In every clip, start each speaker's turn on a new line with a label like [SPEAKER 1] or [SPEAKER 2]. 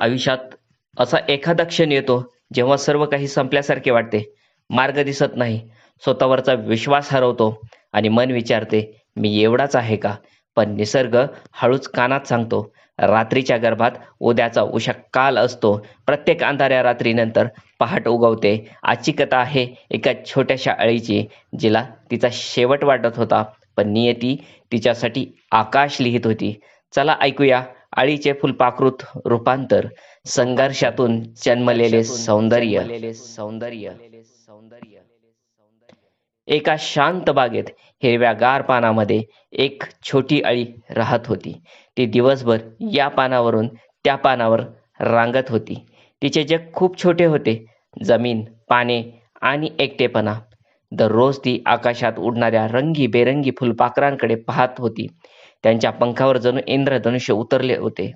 [SPEAKER 1] आयुष्यात असा एखादा क्षण येतो जेव्हा सर्व काही संपल्यासारखे वाटते. मार्ग दिसत नाही, स्वतःवरचा विश्वास हरवतो आणि मन विचारते, मी एवढाच आहे का? पण निसर्ग हळूच कानात सांगतो, रात्रीच्या गर्भात उद्याचा उषा काल असतो. प्रत्येक अंधाऱ्या रात्रीनंतर पहाट उगवते. आजची कथा आहे एका छोट्याशा अळीची, जिला तिचा शेवट वाटत होता, पण नियती तिच्यासाठी आकाश लिहित होती. चला ऐकूया अळीचे फुलपाखरूत रूपांतर, संघर्षातून जन्मलेले सौंदर्य. एका शांत बागेत हिरव्यागार पानामध्ये एक छोटी अळी राहत होती. ती दिवसभर या पानावरून त्या पानावर रांगत होती. तिचे जग खूप छोटे होते. जमीन, पाने आणि एकटेपणा. दररोज ती आकाशात उडणाऱ्या रंगीबेरंगी फुलपाखरांकडे पाहत होती. त्यांच्या पंखावर जणू इंद्रधनुष्य उतरले होते.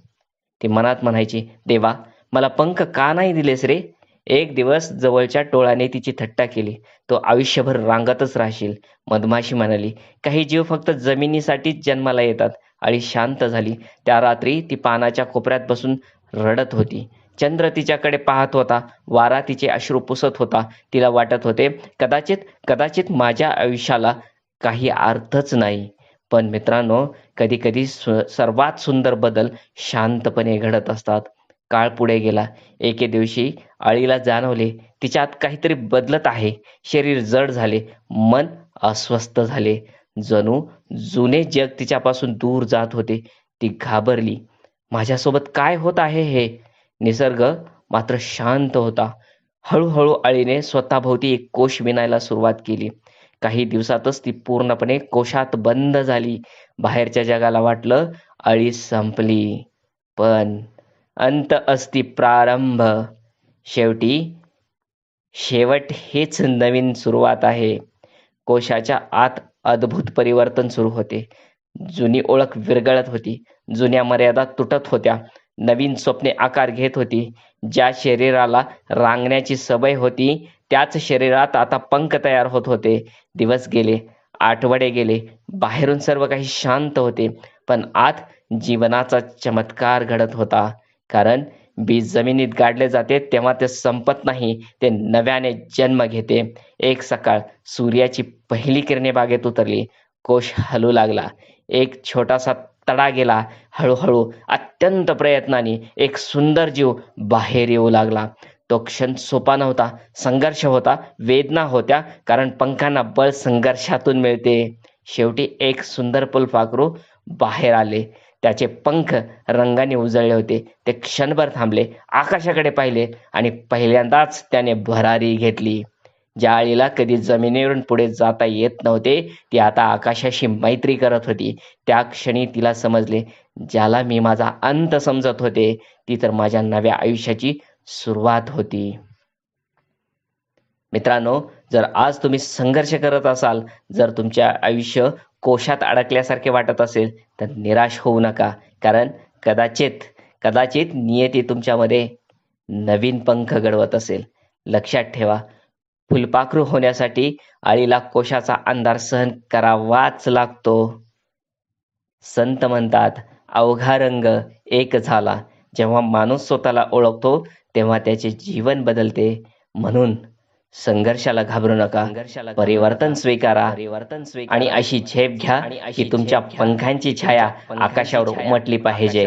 [SPEAKER 1] ती मनात म्हणायची, देवा, मला पंख का नाही दिलेस रे? एक दिवस जवळच्या टोळाने तिची थट्टा केली. तो आयुष्यभर रांगतच राहशील. मधमाशी म्हणाली, काही जीव फक्त जमिनीसाठीच जन्माला येतात. अळी शांत झाली. त्या रात्री ती पानाच्या कोपऱ्यात बसून रडत होती. चंद्र तिच्याकडे पाहत होता. वारा तिचे अश्रू पुसत होता. तिला वाटत होते, कदाचित कदाचित माझ्या आयुष्याला काही अर्थच नाही. पण मित्रांनो, कधी कधी सर्वात सुंदर बदल शांतपणे घडत असतात. काळ पुढे गेला. एके दिवशी अळीला जाणवले, तिच्यात काहीतरी बदलत आहे. शरीर जड झाले, मन अस्वस्थ झाले. जणू जुने जग तिच्यापासून दूर जात होते. ती घाबरली. माझ्यासोबत काय होत आहे हे? निसर्ग मात्र शांत होता. हळूहळू अळीने स्वतःभोवती एक कोश विणायला सुरुवात केली. काही दिवसातच ती पूर्णपणे कोशात बंद झाली. बाहेरच्या जगाला वाटलं अळी संपली, पण अंत असती प्रारंभ. शेवटी शेवट हेच नवीन सुरुवात आहे. कोशाच्या आत अद्भुत परिवर्तन सुरू होते. जुनी ओळख विरघळत होती. जुन्या मर्यादा तुटत होत्या. नवीन स्वप्ने आकार घेत होती. ज्या शरीराला रांगण्याची सवय होती, त्याच शरीरात आता पंख तयार होत होते. दिवस गेले, आठवडे गेले. बाहेरून सर्व काही शांत होते, पण आत जीवनाचा चमत्कार घडत होता. कारण बीज जमिनीत गाडले जाते तेव्हा ते संपत नाही, ते नव्याने जन्म घेते. एक सकाळ सूर्याची पहिली किरणे बागेत उतरली. कोश हलू लागला. एक छोटासा तडा गेला. हळूहळू अत्यंत प्रयत्नाने एक सुंदर जीव बाहेर येऊ लागला. तो क्षण सोपा नव्हता. संघर्ष होता, वेदना होत्या, कारण पंखांना बळ संघर्षातून मिळते. शेवटी एक सुंदर फुलपाखरू बाहेर आले. त्याचे पंख रंगाने उजळले होते. ते क्षणभर थांबले, आकाशाकडे पाहिले आणि पहिल्यांदाच त्याने भरारी घेतली. ज्या अळीला कधी जमिनीवरून पुढे जाता येत नव्हते, ती आता आकाशाशी मैत्री करत होती. त्या क्षणी तिला समजले, ज्याला मी माझा अंत समजत होते, ती तर माझ्या नव्या आयुष्याची सुरुवात होती. मित्रांनो, जर आज तुम्ही संघर्ष करत असाल, जर तुमच्या आयुष्य कोशात अडकल्यासारखे वाटत असेल, तर निराश होऊ नका. कारण कदाचित कदाचित नियती तुमच्यामध्ये नवीन पंख घडवत असेल. लक्षात ठेवा, फुलपाखरू होण्यासाठी अळीला कोशाचा अंधार सहन करावाच लागतो. संत म्हणतात, अवघा रंग एक झाला. जेव्हा माणूस स्वतःला ओळखतो, तेव्हा त्याचे जीवन बदलते. म्हणून संघर्षाला घाबरू नका, परिवर्तन स्वीकारा आणि अशी झेप घ्या की तुमच्या पंखांची छाया आकाशावर उमटली पाहिजे.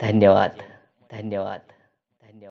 [SPEAKER 1] धन्यवाद.